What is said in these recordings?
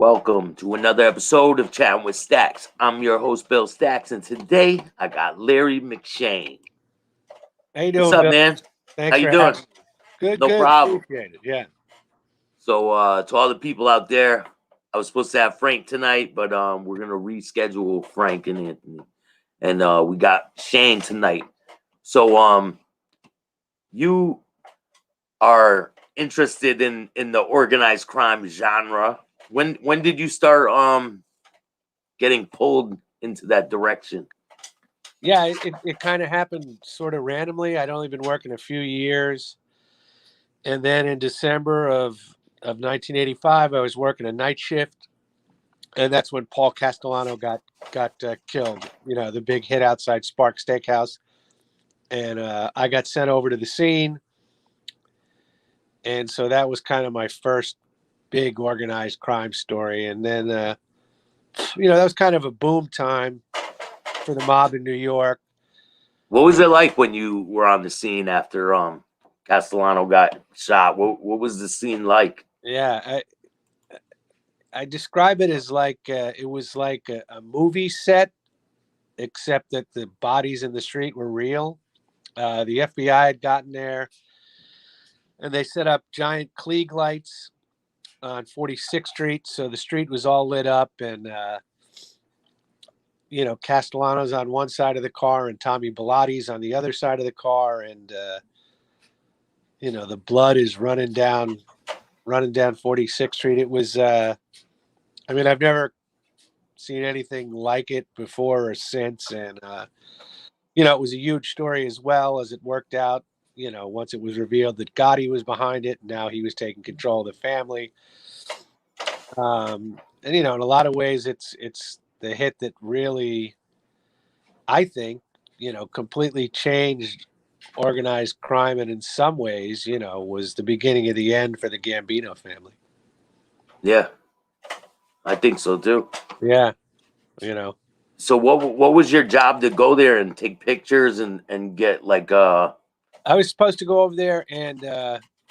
Welcome to another episode of Chattin with Staxx. I'm your host, Bill-Staxx, and today I got Larry McShane. How you What's doing, up, Bill? man? How Thanks you for doing? having me. Good, No good. problem. Appreciate it. Yeah. So, to all the people out there, I was supposed to have Frank tonight, but we're gonna reschedule Frank and Anthony, and we got Shane tonight. So, you are interested in the organized crime genre. When did you start getting pulled into that direction? Yeah, it kind of happened sort of randomly. I'd only been working a few years. And then in December of 1985, I was working a night shift. And that's when Paul Castellano got killed, the big hit outside Spark Steakhouse. And I got sent over to the scene. And so that was kind of my first big organized crime story. And then, that was kind of a boom time for the mob in New York. What was it like when you were on the scene after Castellano got shot? What was the scene like? Yeah, I describe it as like it was like a movie set, except that the bodies in the street were real. The FBI had gotten there, and they set up giant Klieg lights on 46th Street, so the street was all lit up, and Castellano's on one side of the car, and Tommy Bellatti's on the other side of the car, and the blood is running down 46th Street. It was, I've never seen anything like it before or since, and it was a huge story as well as it worked out. Once it was revealed that Gotti was behind it, now he was taking control of the family. And in a lot of ways, it's the hit that really, I think, completely changed organized crime, and in some ways, was the beginning of the end for the Gambino family. Yeah, I think so too. Yeah, So what was your job to go there and take pictures and get like I was supposed to go over there, and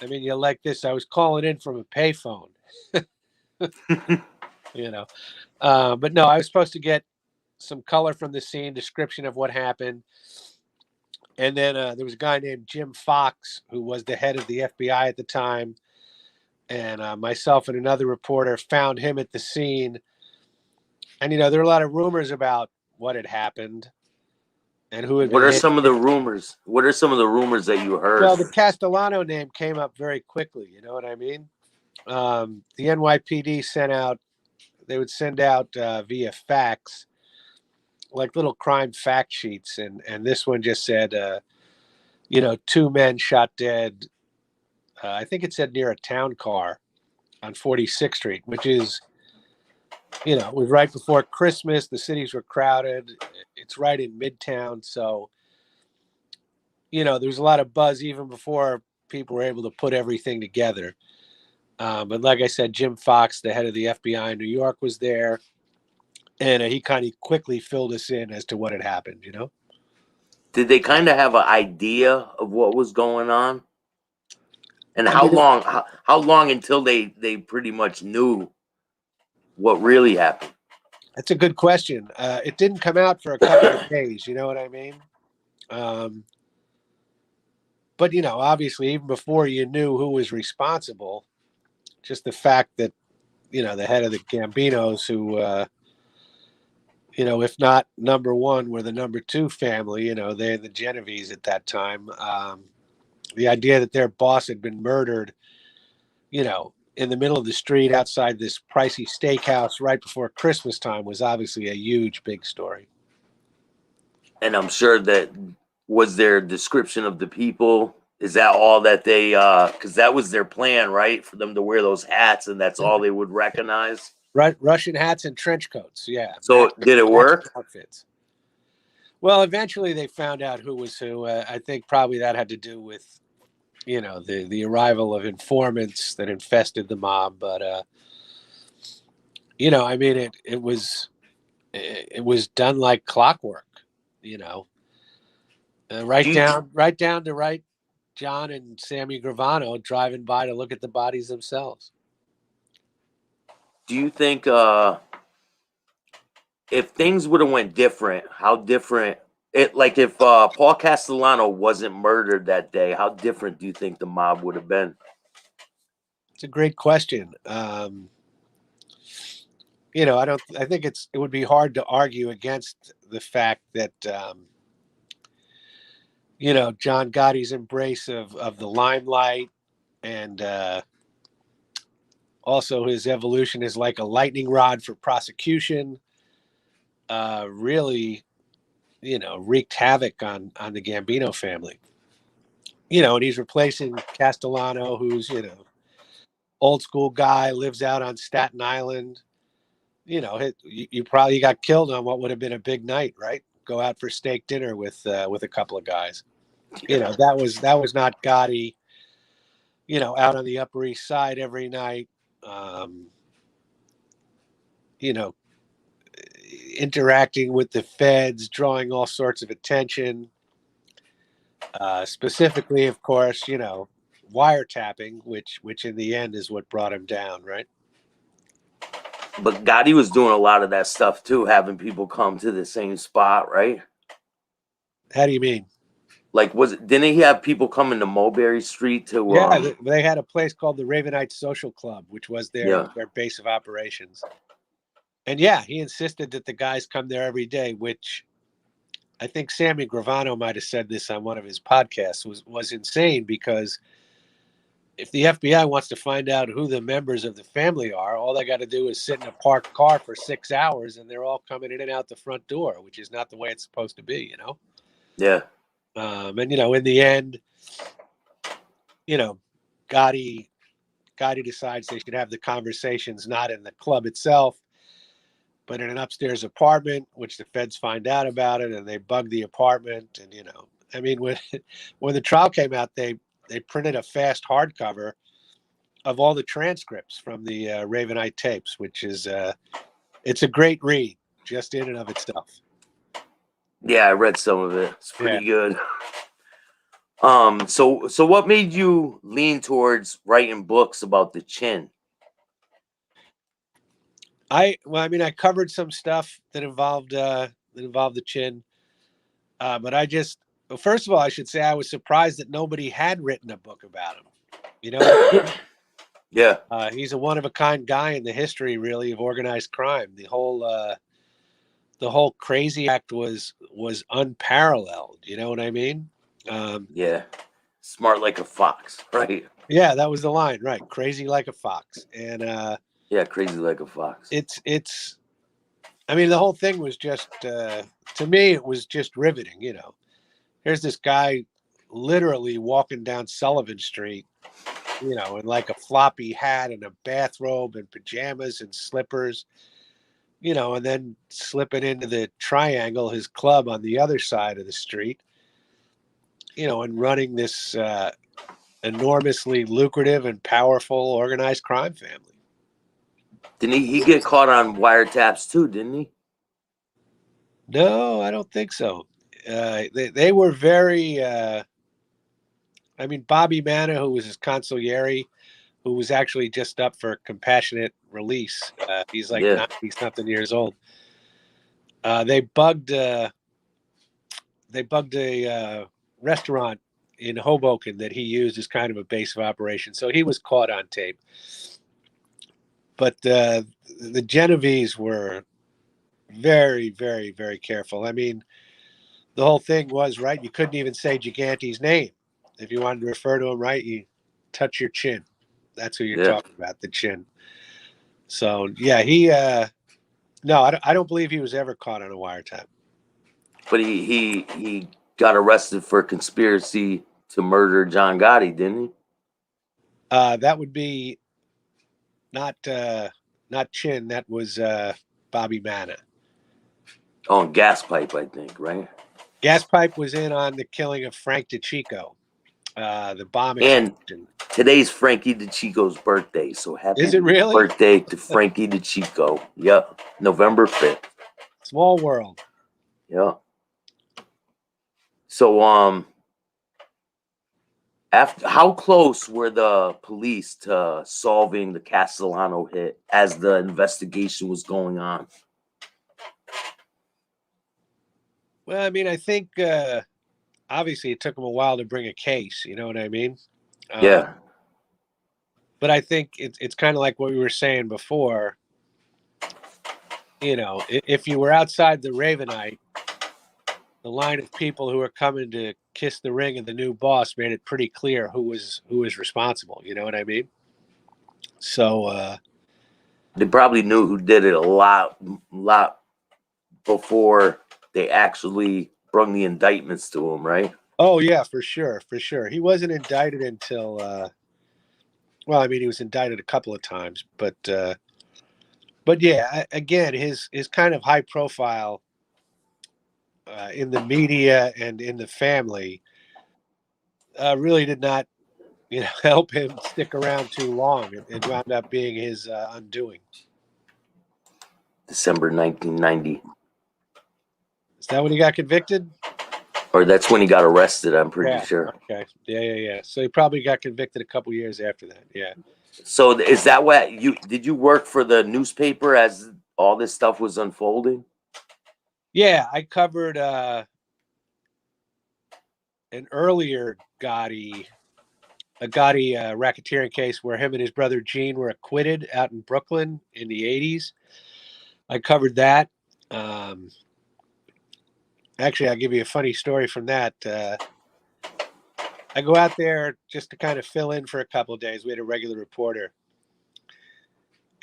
you like this. I was calling in from a payphone, but no, I was supposed to get some color from the scene, description of what happened, and then there was a guy named Jim Fox who was the head of the FBI at the time, and myself and another reporter found him at the scene, and there were a lot of rumors about what had happened and who had what been are hit. some of the rumors? What are some of the rumors that you heard? Well, the Castellano name came up very quickly. You know what I mean? The NYPD they would send out via fax, like little crime fact sheets. And this one just said, 2 men shot dead. I think it said near a town car on 46th Street, which is, it was right before Christmas. The cities were crowded. It's right in Midtown. So, there was a lot of buzz even before people were able to put everything together. But like I said, Jim Fox, the head of the FBI in New York, was there, and he kind of quickly filled us in as to what had happened. Did they kind of have an idea of what was going on? And I how mean, long how long until they pretty much knew what really happened? that's a good question. It didn't come out for a couple of days. You know what I mean? But obviously, even before you knew who was responsible, just the fact that the head of the Gambinos, who if not number one, were the number two family. They're the Genovese at that time. The idea that their boss had been murdered, in the middle of the street outside this pricey steakhouse right before Christmas time was obviously a huge, big story. And I'm sure that was their description of the people. Is that all that they because that was their plan, right? For them to wear those hats and that's all they would recognize. Right, Russian hats and trench coats. Yeah. So did it work? Outfits. Well, eventually they found out who was who. I think probably that had to do with, the arrival of informants that infested the mob. But it was done like clockwork. Right down to John and Sammy Gravano driving by to look at the bodies themselves. do you think if things would have went different, how different it like if Paul Castellano wasn't murdered that day, how different do you think the mob would have been? It's a great question. I think it would be hard to argue against the fact that John Gotti's embrace of the limelight and also his evolution is like a lightning rod for prosecution. Really, wreaked havoc on the Gambino family. And he's replacing Castellano, who's old school guy, lives out on Staten Island. You probably got killed on what would have been a big night, right? Go out for steak dinner with a couple of guys. That was not Gotti. Out on the Upper East Side every night. Um, you know, interacting with the feds, drawing all sorts of attention. Specifically, of course, wiretapping, which in the end is what brought him down, right? But Gotti was doing a lot of that stuff too, having people come to the same spot, right? How do you mean? Like, didn't he have people coming to Mulberry Street to? Yeah, they had a place called the Ravenite Social Club, which was Yeah. their base of operations. And yeah, he insisted that the guys come there every day, which I think Sammy Gravano might have said this on one of his podcasts was insane, because if the FBI wants to find out who the members of the family are, all they got to do is sit in a parked car for 6 hours and they're all coming in and out the front door, which is not the way it's supposed to be, Yeah. And in the end, Gotti decides they should have the conversations not in the club itself, but in an upstairs apartment, which the feds find out about it and they bug the apartment. And when the trial came out, they printed a fast hardcover of all the transcripts from the Ravenite tapes, which is it's a great read just in and of itself. Yeah, I read some of it. It's pretty good. So what made you lean towards writing books about the chin? I covered some stuff that involved the chin, but first of all, I should say I was surprised that nobody had written a book about him. Yeah. He's a one of a kind guy in the history, really, of organized crime. The whole crazy act was unparalleled. You know what I mean? Yeah. Smart like a fox, right? Yeah, that was the line, right? Crazy like a fox. And yeah, crazy like a fox. The whole thing was just to me, it was just riveting. Here's this guy literally walking down Sullivan Street, in like a floppy hat and a bathrobe and pajamas and slippers, and then slipping into the Triangle, his club on the other side of the street, and running this enormously lucrative and powerful organized crime family. Didn't he get caught on wiretaps too, didn't he? No, I don't think so. They were very Bobby Manna, who was his consigliere, who was actually just up for compassionate release. He's like 90-something years old. They bugged a restaurant in Hoboken that he used as kind of a base of operation. So he was caught on tape. But the Genovese were very, very, very careful. The whole thing was, right, you couldn't even say Gigante's name. If you wanted to refer to him, right, you touch your chin. That's who you're talking about, the chin. So, yeah, no, I don't believe he was ever caught on a wiretap. But he got arrested for conspiracy to murder John Gotti, didn't he? That would be not Chin. That was Bobby Manna. Oh, and Gas Pipe, I think, right? Gas Pipe was in on the killing of Frank DeChico, the bomb explosion. And today's Frankie DeChico's birthday, so happy birthday to Frankie DeChico. Yep, November 5th. Small world. Yeah. So After how close were the police to solving the Castellano hit as the investigation was going on? Well, I mean, I think obviously it took them a while to bring a case. You know what I mean? Uh, Yeah. but I think it's kind of like what we were saying before. You know, if you were outside the Ravenite, the line of people who were coming to kiss the ring of the new boss made it pretty clear who was responsible. You know what I mean? So, They probably knew who did it a lot before they actually brung the indictments to him, right? oh yeah, for sure, for sure. He wasn't indicted until well, I mean, he was indicted a couple of times, but yeah, again, his kind of high profile in the media and in the family really did not, you know, help him stick around too long. It wound up being his undoing. December 1990. Is that when he got convicted? Or that's when he got arrested, I'm pretty Yeah. sure. Okay. Yeah. So he probably got convicted a couple years after that. Yeah. So is that what you work for the newspaper as all this stuff was unfolding? Yeah, I covered an earlier Gotti, a Gotti racketeering case where him and his brother Gene were acquitted out in Brooklyn in the '80s. I covered that. Um, Actually, I'll give you a funny story from that. I go out there just to kind of fill in for a couple of days. We had a regular reporter,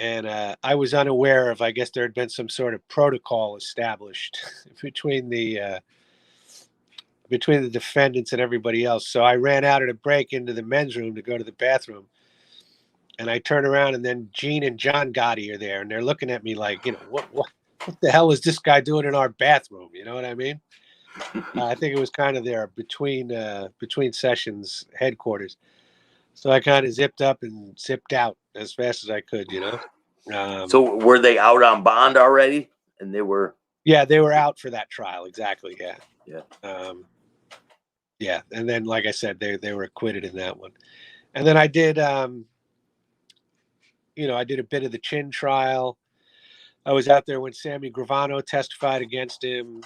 and I was unaware of. I guess there had been some sort of protocol established between the defendants and everybody else. So I ran out at a break into the men's room to go to the bathroom, and I turn around, and then Gene and John Gotti are there, and they're looking at me like, you know, what the hell is this guy doing in our bathroom? You know what I mean? I think it was kind of there between sessions headquarters. So I kind of zipped up and zipped out as fast as I could, you know. So were they out on bond already? And they were. Yeah, they were out for that trial. Exactly. Yeah. Yeah. Yeah. And then, like I said, they were acquitted in that one. And then I did, I did a bit of the Chin trial. I was out there when Sammy Gravano testified against him,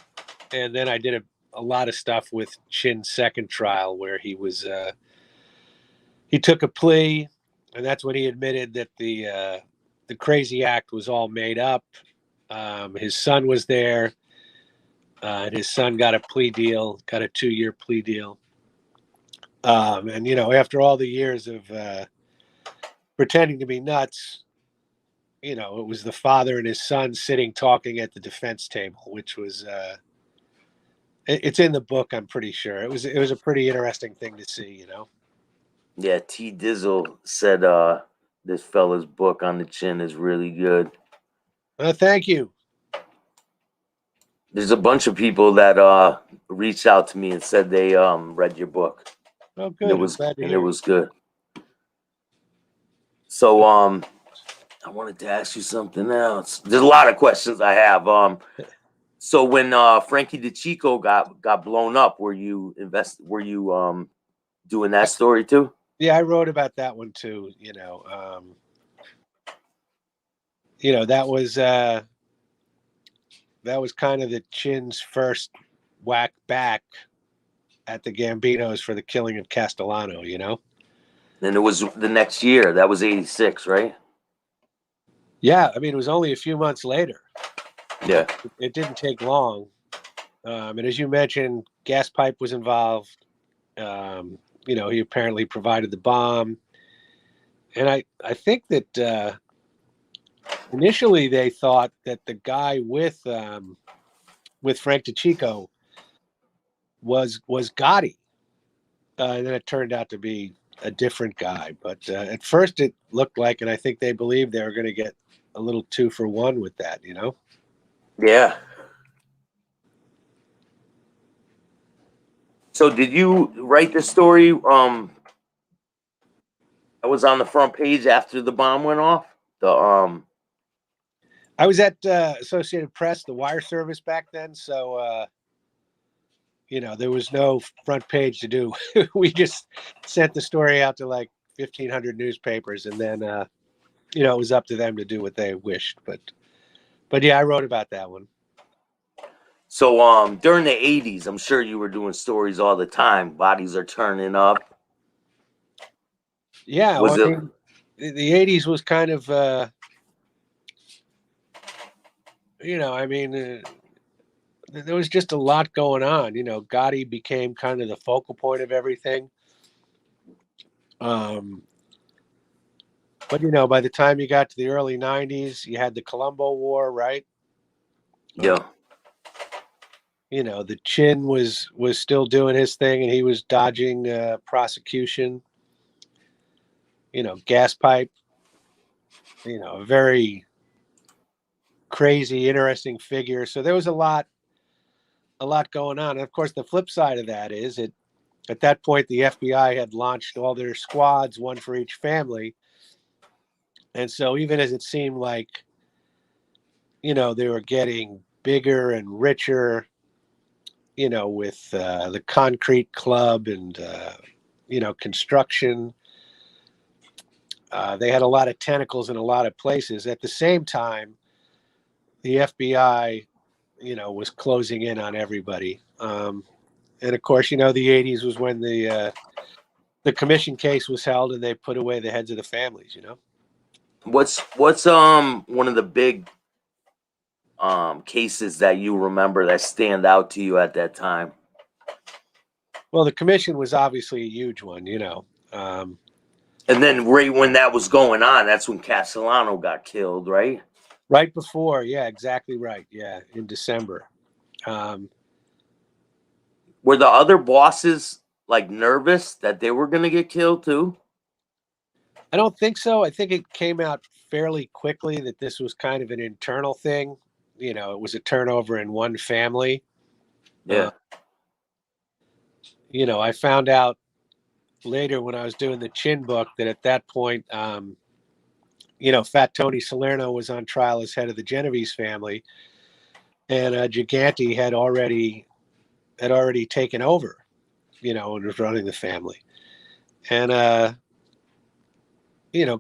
and then I did a lot of stuff with Chin's second trial where he took a plea, and that's when he admitted that the crazy act was all made up. His son was there, and his son got a plea deal, got a 2-year plea deal. And after all the years of pretending to be nuts, it was the father and his son sitting talking at the defense table, which was it's in the book. I'm pretty sure it was a pretty interesting thing to see. Yeah, T Dizzle said this fella's book on the chin is really good. Thank you. There's a bunch of people that reached out to me and said they read your book. Oh, And it good. I'm was glad to and it hear it. was good. So I wanted to ask you something else. There's a lot of questions I have. So when Frankie DeChico got blown up, were you doing that story too? Yeah, I wrote about that one too. That was kind of the Chin's first whack back at the Gambinos for the killing of Castellano. And it was the next year. That was '86, right? Yeah, I mean, it was only a few months later. Yeah. It didn't take long. And as you mentioned, gas pipe was involved. He apparently provided the bomb. And I think that initially they thought that the guy with Frank DeChico was Gotti. And then it turned out to be a different guy. But at first it looked like, and I think they believed they were going to get a little 2-for-1 with that, Yeah. So did you write the story that was on the front page after the bomb went off? I was at Associated Press, the wire service back then. So there was no front page to do. We just sent the story out to like 1,500 newspapers, and then it was up to them to do what they wished. But yeah, I wrote about that one. So during the 80s, I'm sure you were doing stories all the time. Bodies are turning up. Yeah, Was well, I it? mean, the 80s was kind of there was just a lot going on. Gotti became kind of the focal point of everything. But by the time you got to the early 90s, you had the Colombo War, right? Yeah. The Chin was still doing his thing, and he was dodging prosecution. Gas pipe. A very crazy, interesting figure. So there was a lot going on. And of course, the flip side of that is at that point the FBI had launched all their squads, one for each family, and so even as it seemed like they were getting bigger and richer, with the concrete club and construction. They had a lot of tentacles in a lot of places. At the same time, the FBI, was closing in on everybody. And of course, the 80s was when the commission case was held, and they put away the heads of the families. What's one of the big cases that you remember that stand out to you at that time? Well, the commission was obviously a huge one. And then right when that was going on, that's when Castellano got killed, right? Right before, yeah, exactly right. Yeah, in December. Were the other bosses like nervous that they were gonna get killed too? I don't think so. I think it came out fairly quickly that this was kind of an internal thing. It was a turnover in one family. Yeah. I found out later when I was doing the Chin book that at that point, Fat Tony Salerno was on trial as head of the Genovese family, and Gigante had already taken over, and was running the family. And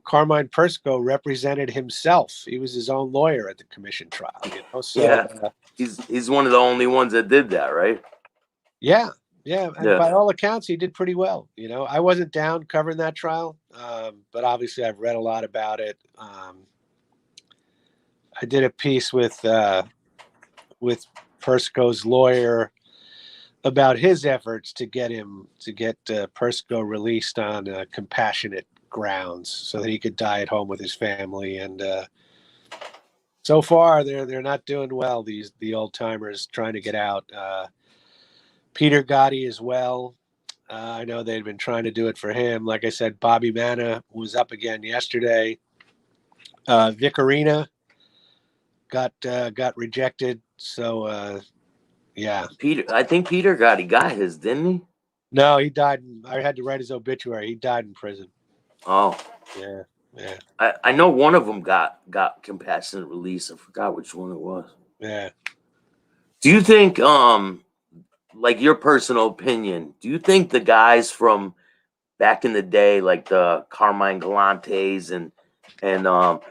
Carmine Persco represented himself. He was his own lawyer at the commission trial. So Yeah. He's one of the only ones that did that, right? yeah, and Yeah. by all accounts, he did pretty well. I wasn't down covering that trial, but obviously I've read a lot about it. I did a piece with Persco's lawyer about his efforts to get Persco released on compassionate grounds so that he could die at home with his family. And so far, they're not doing well. The old timers trying to get out. Peter Gotti as well. I know they'd been trying to do it for him. Like I said, Bobby Manna was up again yesterday. Vic Arena got rejected. So yeah. I think Peter got his, didn't he? No, he died. I had to write his obituary. He died in prison. Oh. Yeah. I know one of them got compassionate release. I forgot which one it was. Yeah. Do you think, like your personal opinion, do you think the guys from back in the day, like the Carmine Galantes and all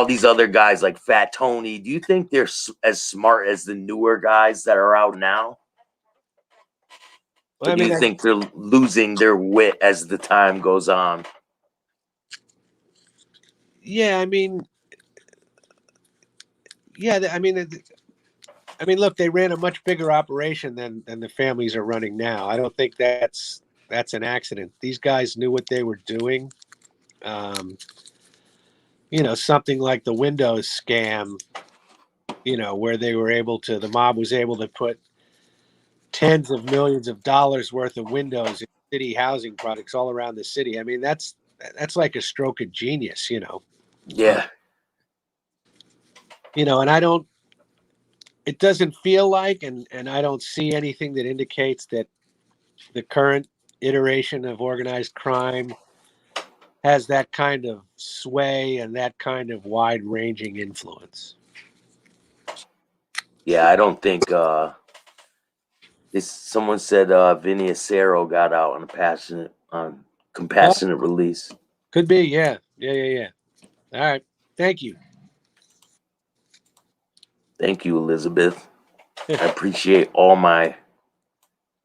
these other guys like Fat Tony, do you think they're as smart as the newer guys that are out now? Well, Or do you think they're losing their wit as the time goes on? yeah. Look, they ran a much bigger operation than the families are running now. I don't think that's an accident. These guys knew what they were doing. Something like the Windows scam, where the mob was able to put tens of millions of dollars worth of windows in city housing projects all around the city. I mean, that's like a stroke of genius, Yeah. And it doesn't feel like, and I don't see anything that indicates that the current iteration of organized crime has that kind of sway and that kind of wide-ranging influence. Yeah, I don't think Someone said Vinny Acero got out on compassionate release. Could be, yeah. All right. Thank you. Thank you, Elizabeth. I appreciate all my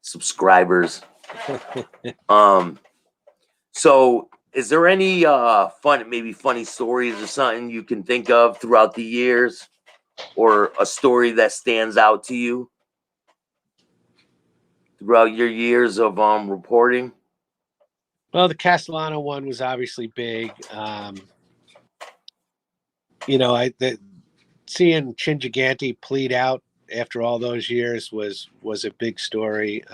subscribers. So is there any funny stories or something you can think of throughout the years, or a story that stands out to you throughout your years of reporting? Well, the Castellano one was obviously big. Seeing Chin Gigante plead out after all those years was a big story.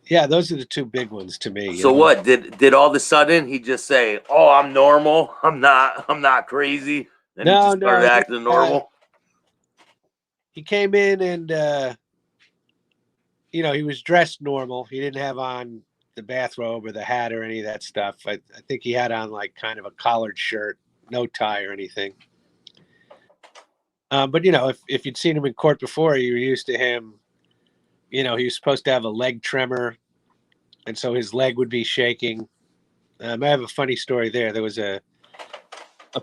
Yeah, those are the two big ones to me. So what did all of a sudden he just say, "Oh, I'm normal. I'm not crazy," and he just started acting normal? He came in and he was dressed normal. He didn't have on the bathrobe or the hat or any of that stuff. I think he had on like kind of a collared shirt, no tie or anything. But if you'd seen him in court before, you were used to him. He was supposed to have a leg tremor, and so his leg would be shaking. I have a funny story there. There was a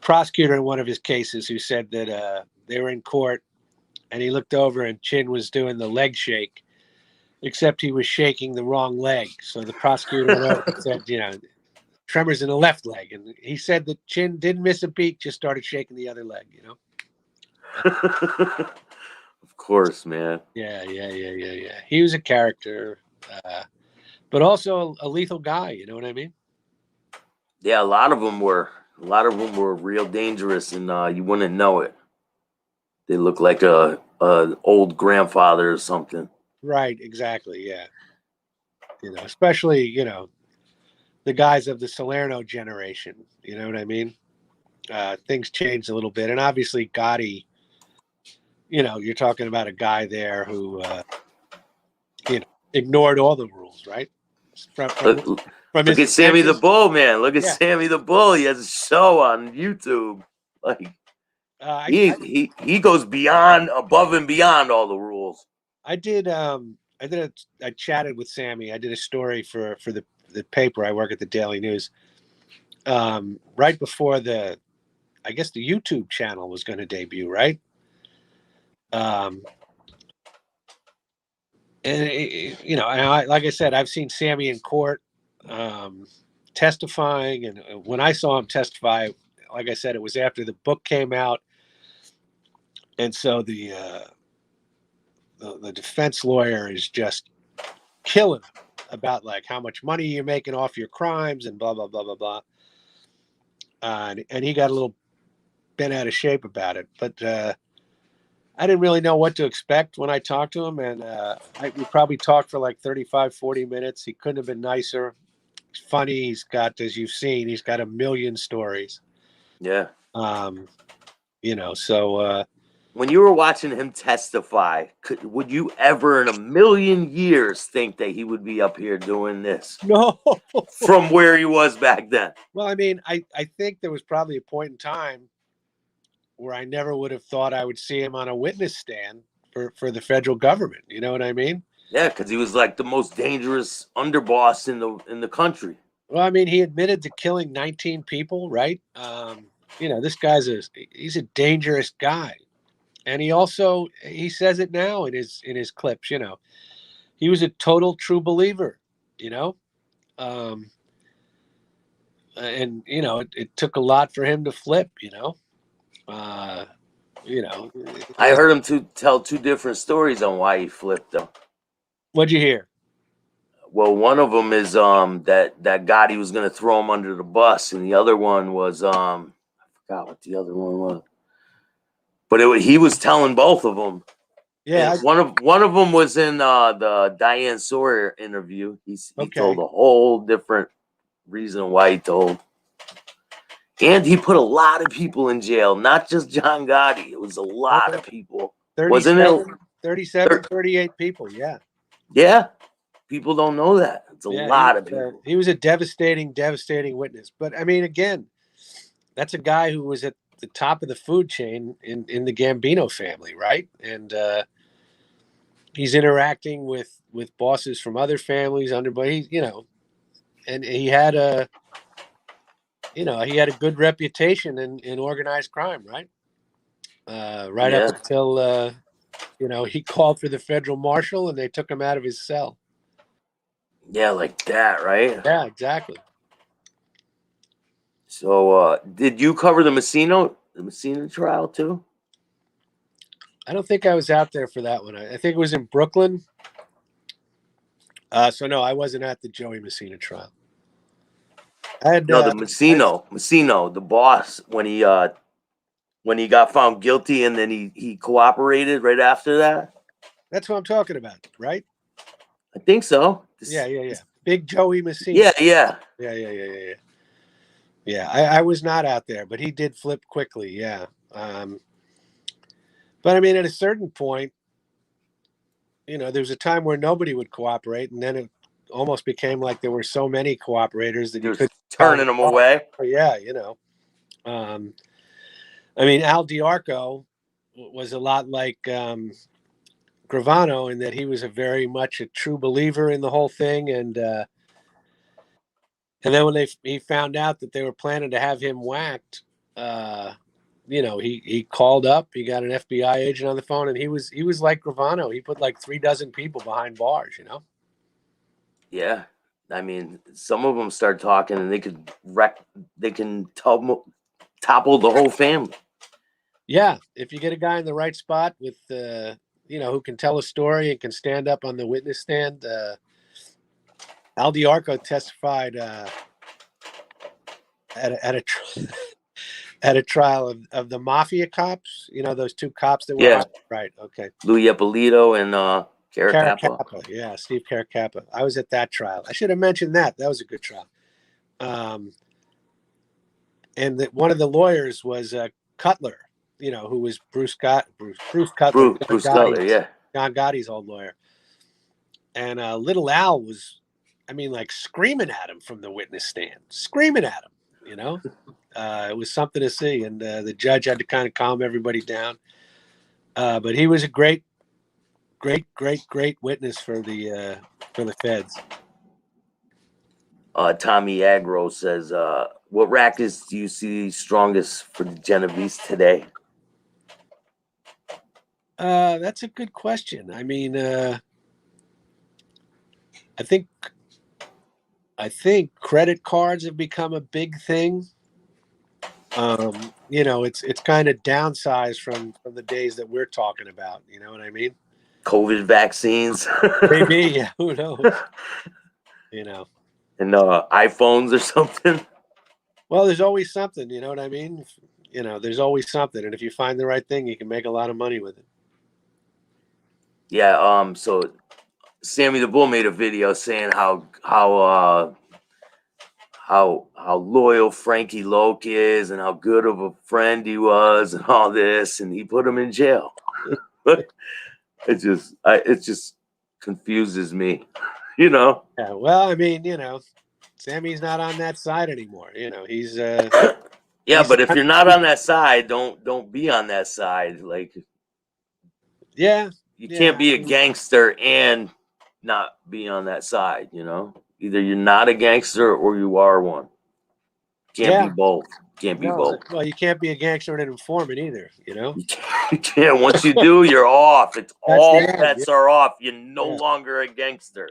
prosecutor in one of his cases who said that they were in court, and he looked over and Chin was doing the leg shake, except he was shaking the wrong leg. So the prosecutor went over and said, tremors in the left leg. And he said that Chin didn't miss a beat, just started shaking the other leg, Of course, man. Yeah. He was a character, but also a lethal guy. You know what I mean? Yeah, a lot of them were real dangerous, and you wouldn't know it. They look like a old grandfather or something. Right. Exactly. Yeah. Especially, the guys of the Salerno generation. You know what I mean? Things changed a little bit. And obviously, Gotti, you're talking about a guy there who, ignored all the rules, right? From Look his at Sammy the apprentice. Bull, man. Look at Yeah. Sammy the Bull. He has a show on YouTube. Like he goes above and beyond all the rules. I chatted with Sammy. I did a story for the paper. I work at the Daily News. Right before I guess the YouTube channel was going to debut, right? And like I said, I've seen Sammy in court, testifying, and when I saw him testify, like I said, it was after the book came out, and so the defense lawyer is just killing him about like how much money you're making off your crimes and blah blah blah blah blah, and he got a little bent out of shape about it, but I didn't really know what to expect when I talked to him, and we probably talked for like 35, 40 minutes. He couldn't have been nicer. He's funny. He's got, as you've seen, he's got a million stories. Yeah. So when you were watching him testify, would you ever in a million years think that he would be up here doing this? No. From where he was back then? Well, I mean, I think there was probably a point in time where I never would have thought I would see him on a witness stand for the federal government. You know what I mean? Yeah, because he was like the most dangerous underboss in the country. Well, I mean, he admitted to killing 19 people, right? This guy's he's a dangerous guy, and he says it now in his clips. He was a total true believer. And it took a lot for him to flip. I heard him tell two different stories on why he flipped them. What'd you hear? Well, one of them is that Gotti was going to throw him under the bus, and the other one was I forgot what the other one was, but he was telling both of them. Yeah, one of them was in the Diane Sawyer interview. He told a whole different reason why he told. And he put a lot of people in jail, not just John Gotti. It was a lot of people. 37, 38 people, yeah. Yeah. People don't know that. It's a lot of people. He was a devastating witness. But, I mean, again, that's a guy who was at the top of the food chain in the Gambino family, right? And he's interacting with bosses from other families, but he, and he had a good reputation in organized crime, right? Right up Yeah. until he called for the federal marshal and they took him out of his cell. Yeah, like that, right? Yeah, exactly. So, did you cover the Messina trial too? I don't think I was out there for that one. I think it was in Brooklyn. So no, I wasn't at the Joey Messina trial. I had No, the Messino, the boss, when he got found guilty and then he cooperated right after that. that's what I'm talking about, right? I think so. Yeah. Big Joey Messina. Yeah. Yeah, I was not out there, but he did flip quickly. Yeah. But I mean, at a certain point, there was a time where nobody would cooperate, and then it almost became like there were so many cooperators that you Just could turning them away. Yeah, I mean, Al Diarco was a lot like Gravano in that he was very much a true believer in the whole thing, and then when he found out that they were planning to have him whacked, he called up. He got an FBI agent on the phone, and he was like Gravano. He put like 36 people behind bars. Yeah, I mean, some of them start talking, and they can topple the whole family. Yeah, if you get a guy in the right spot with who can tell a story and can stand up on the witness stand. Al Diarco testified at a trial of the Mafia Cops. Those two cops that were Yeah. right. Okay. Louis Ippolito and Caracappa. Yeah, Steve Caracappa. I was at that trial. I should have mentioned that. That was a good trial. And one of the lawyers was Cutler. Who was Bruce Cutler. Bruce Cutler. Yeah. John Gotti's old lawyer. And little Al was, like screaming at him from the witness stand, screaming at him. It was something to see, and the judge had to kind of calm everybody down. But he was a great witness for the feds. Tommy Agro says, "What rackets do you see strongest for the Genovese today?" That's a good question. I mean, I think credit cards have become a big thing. It's kind of downsized from the days that we're talking about. You know what I mean? COVID vaccines. Maybe, yeah. Who knows? And iPhones or something. Well, there's always something. You know what I mean? There's always something, and if you find the right thing, you can make a lot of money with it. Yeah. So Sammy the Bull made a video saying how loyal Frankie Loke is and how good of a friend he was and all this, and he put him in jail. It just confuses me, Yeah. Well, I mean, Sammy's not on that side anymore. He's yeah, but if you're not on that side, don't be on that side. Like, yeah, you can't be a gangster and not be on that side. Either you're not a gangster or you are one. Can't be both. Can't be both. Well, you can't be a gangster and an informant either. You can't. Once you do, you're off. It's all bets are off. You're no longer a gangster.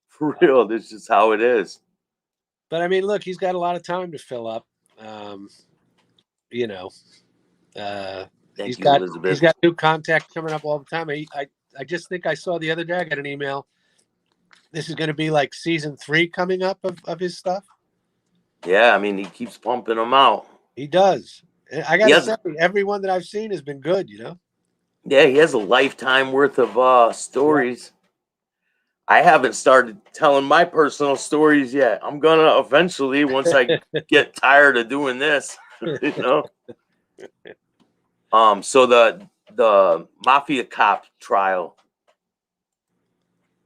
For real, this is how it is. But I mean, look, he's got a lot of time to fill up. He's got new contact coming up all the time. I just think I saw the other day. I got an email. This is going to be like season 3 coming up of his stuff. Yeah, I mean, he keeps pumping them out. He does. I got to say, everyone that I've seen has been good. Yeah, he has a lifetime worth of stories. Yeah. I haven't started telling my personal stories yet. I'm gonna eventually once I get tired of doing this. So the Mafia Cop trial.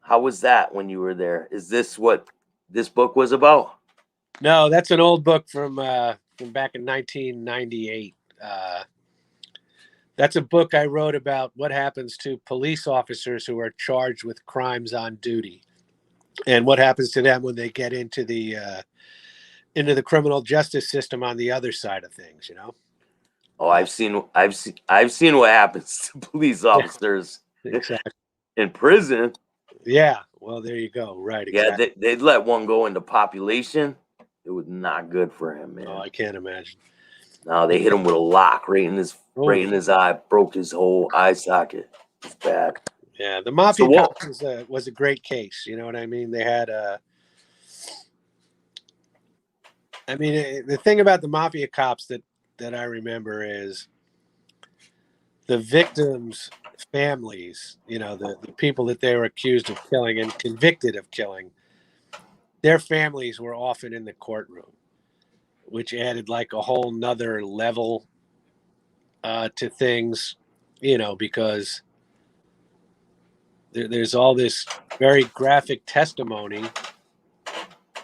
How was that when you were there? Is this what this book was about? No, that's an old book from from back in 1998. That's a book I wrote about what happens to police officers who are charged with crimes on duty, and what happens to them when they get into the criminal justice system on the other side of things. Oh, I've seen what happens to police officers Exactly. in prison. Yeah. Well, there you go. Right. Exactly. Yeah, they'd let one go into population. It was not good for him, man. Oh, I can't imagine. No, they hit him with a lock right in his eye, broke his whole eye socket. It's bad. Yeah, the Mafia Cops was a great case. You know what I mean? They had the thing about the Mafia Cops that I remember is the victims' families, the people that they were accused of killing and convicted of killing, their families were often in the courtroom, which added like a whole nother level to things, because there's all this very graphic testimony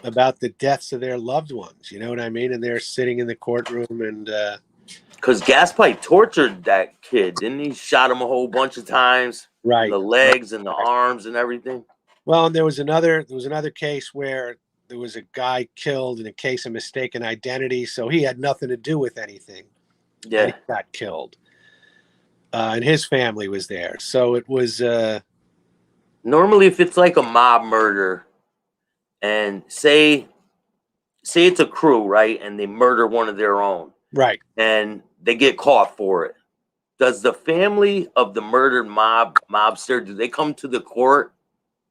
about the deaths of their loved ones. You know what I mean? And they're sitting in the courtroom and because Gaspite tortured that kid, didn't he? Shot him a whole bunch of times, right, in the legs and the arms and everything. Well, and there was another case where there was a guy killed in a case of mistaken identity, so he had nothing to do with anything. Yeah, and he got killed, and his family was there. So it was. Normally, if it's like a mob murder, and say it's a crew, right, and they murder one of their own, right, and they get caught for it, does the family of the murdered mobster, do they come to the court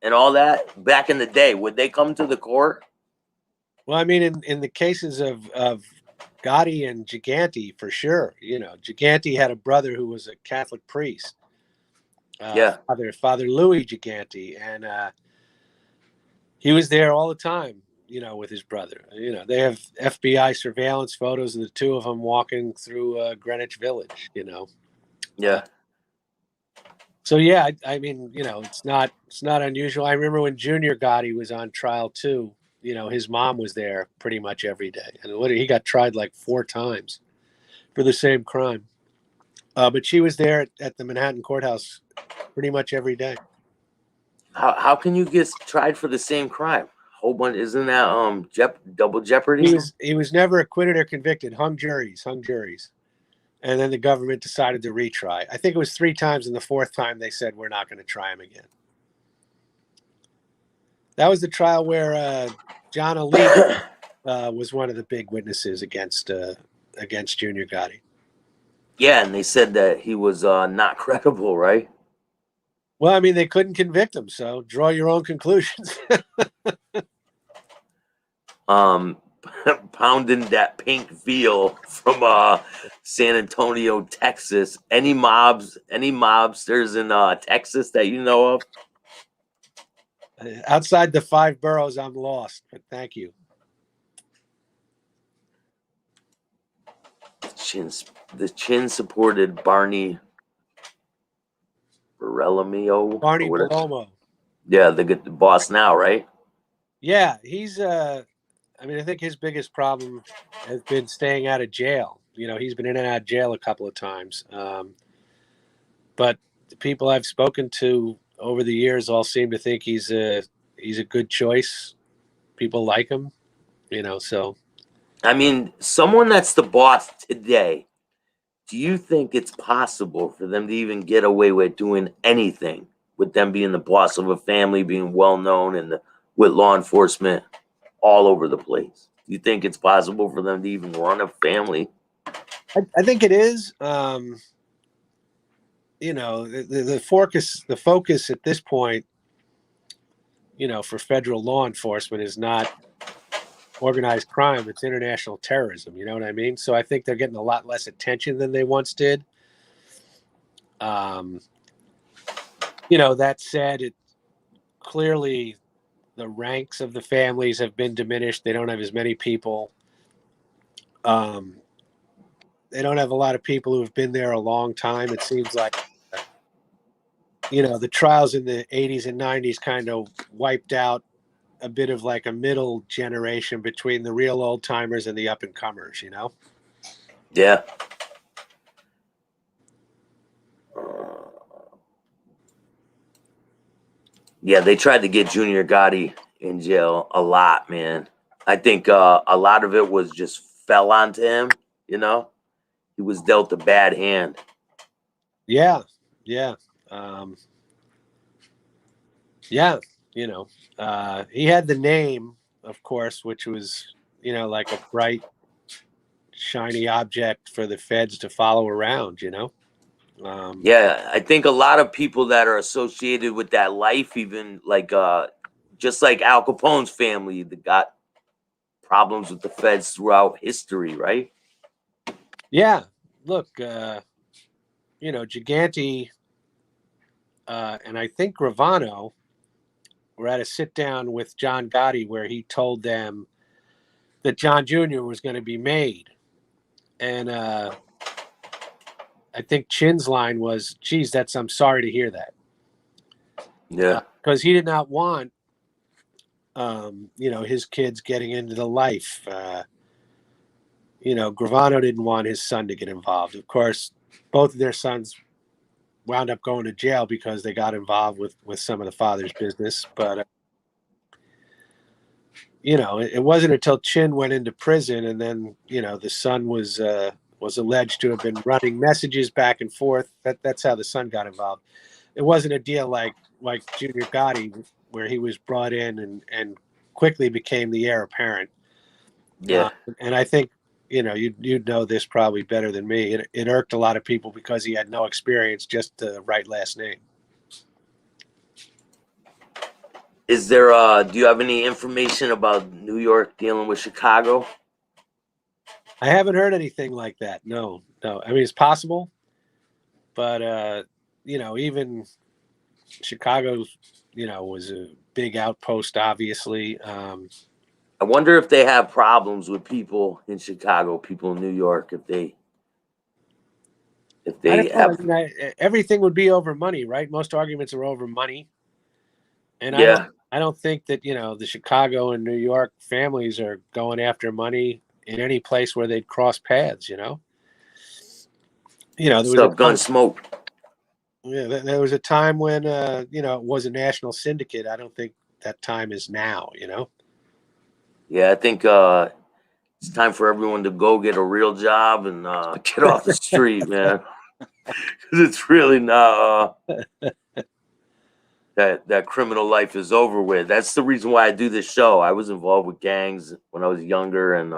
and all that? Back in the day, would they come to the court? Well, I mean, in the cases of Gotti and Gigante, for sure. Gigante had a brother who was a Catholic priest. Father Louis Gigante, and he was there all the time, with his brother. They have FBI surveillance photos of the two of them walking through Greenwich Village. Yeah. So yeah, I mean, it's not unusual. I remember when Junior Gotti was on trial too. His mom was there pretty much every day, and he got tried like 4 times for the same crime. But she was there at the Manhattan courthouse pretty much every day. How can you get tried for the same crime? Whole bunch, isn't that double jeopardy? He was never acquitted or convicted. Hung juries, and then the government decided to retry. I think it was 3 times, and the 4th time they said we're not going to try him again. That was the trial where John Ali was one of the big witnesses against Junior Gotti. Yeah, and they said that he was not credible, right? Well, I mean, they couldn't convict him, so draw your own conclusions. Pounding that pink veal from San Antonio, Texas. Any mobsters in Texas that you know of? Outside the 5 boroughs, I'm lost, but thank you. The chin supported Barney Barolomeo. Barney Palomo. Yeah, the boss now, right? Yeah, he's I think his biggest problem has been staying out of jail. He's been in and out of jail a couple of times. But the people I've spoken to over the years all seem to think he's a good choice. People like him, so. I mean, someone that's the boss today, do you think it's possible for them to even get away with doing anything with them being the boss of a family, being well known and with law enforcement all over the place? Do you think it's possible for them to even run a family? I think it is. The focus at this point, for federal law enforcement is not organized crime, it's international terrorism. You know what I mean? So I think they're getting a lot less attention than they once did. That said, it clearly the ranks of the families have been diminished. They don't have as many people. They don't have a lot of people who have been there a long time. It seems like, the trials in the 80s and 90s kind of wiped out a bit of like a middle generation between the real old timers and the up and comers, you know? Yeah. Yeah, they tried to get Junior Gotti in jail a lot, man. I think a lot of it was just fell onto him, you know? He was dealt a bad hand. Yeah, yeah. Um, yeah, you know, he had the name, of course, which was, you know, like a bright, shiny object for the feds to follow around, you know? Yeah, I think a lot of people that are associated with that life, even like just like Al Capone's family, that got problems with the feds throughout history, right? Yeah, look, you know, Gigante and I think Gravano were at a sit down with John Gotti where he told them that John Jr. was going to be made. And I think Chin's line was, geez, I'm sorry to hear that. Yeah. Because he did not want, you know, his kids getting into the life. You know, Gravano didn't want his son to get involved. Of course, both of their sons wound up going to jail because they got involved with some of the father's business. But, you know, it wasn't until Chin went into prison and then, you know, the son was alleged to have been running messages back and forth. That's how the son got involved. It wasn't a deal like Junior Gotti, where he was brought in and quickly became the heir apparent. Yeah. And I think, you know, you'd know this probably better than me. It irked a lot of people because he had no experience, just the right last name. Is there do you have any information about New York dealing with Chicago? I haven't heard anything like that. No. I mean, it's possible, but you know, even Chicago, you know, was a big outpost, obviously. I wonder if they have problems with people in Chicago, people in New York, if I they don't know. have. I mean, everything would be over money, right? Most arguments are over money, and Yeah. I don't think that, you know, the Chicago and New York families are going after money in any place where they'd cross paths. You know, there was a Stuff, gun time. smoke. Yeah, there was a time when you know, it was a national syndicate. I don't think that time is now. You know. Yeah, I think it's time for everyone to go get a real job and get off the street, man. Because it's really not that criminal life is over with. That's the reason why I do this show. I was involved with gangs when I was younger and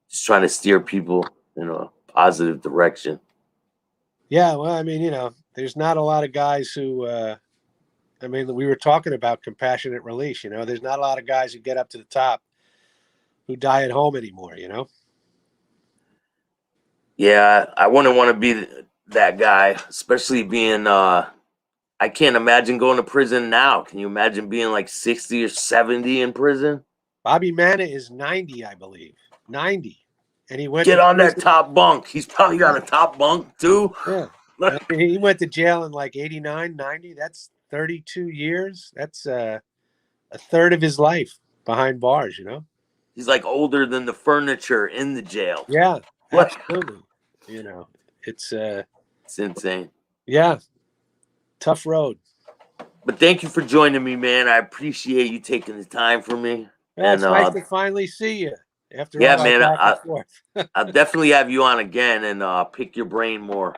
just trying to steer people in a positive direction. Yeah, well, I mean, you know, there's not a lot of guys who. I mean, we were talking about compassionate release. You know, there's not a lot of guys who get up to the top who die at home anymore. You know. Yeah, I wouldn't want to be that guy, especially being I can't imagine going to prison now. Can you imagine being like 60 or 70 in prison? Bobby Manna is 90, I believe. 90. And he went Get to on that prison. top bunk. He's probably got a top bunk too. Yeah. I mean, he went to jail in like 89, 90. That's 32 years. That's a third of his life behind bars, you know? He's like older than the furniture in the jail. Yeah, What? absolutely. You know, it's It's insane. yeah, tough road. But thank you for joining me, man. I appreciate you taking the time for me. Yeah, And it's nice to finally see you after yeah, all our man, back and forth. I'll definitely have you on again and pick your brain more.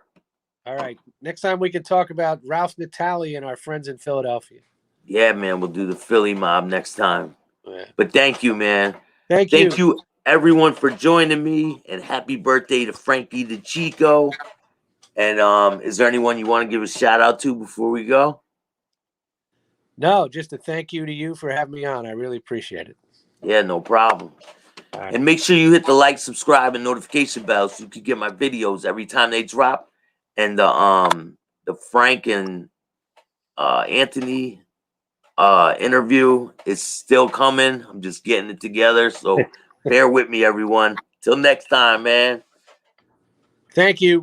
All right. Next time we can talk about Ralph Natali and our friends in Philadelphia. Yeah, man, we'll do the Philly mob next time. Yeah. But thank you, man. Thank you, everyone, for joining me. And happy birthday to Frankie the Chico. And is there anyone you want to give a shout out to before we go? No, just a thank you to you for having me on. I really appreciate it. Yeah, no problem. Right. And make sure you hit the like, subscribe, and notification bell so you can get my videos every time they drop. And the Frank and Anthony interview is still coming. I'm just getting it together. So bear with me, everyone. Till next time, man. Thank you.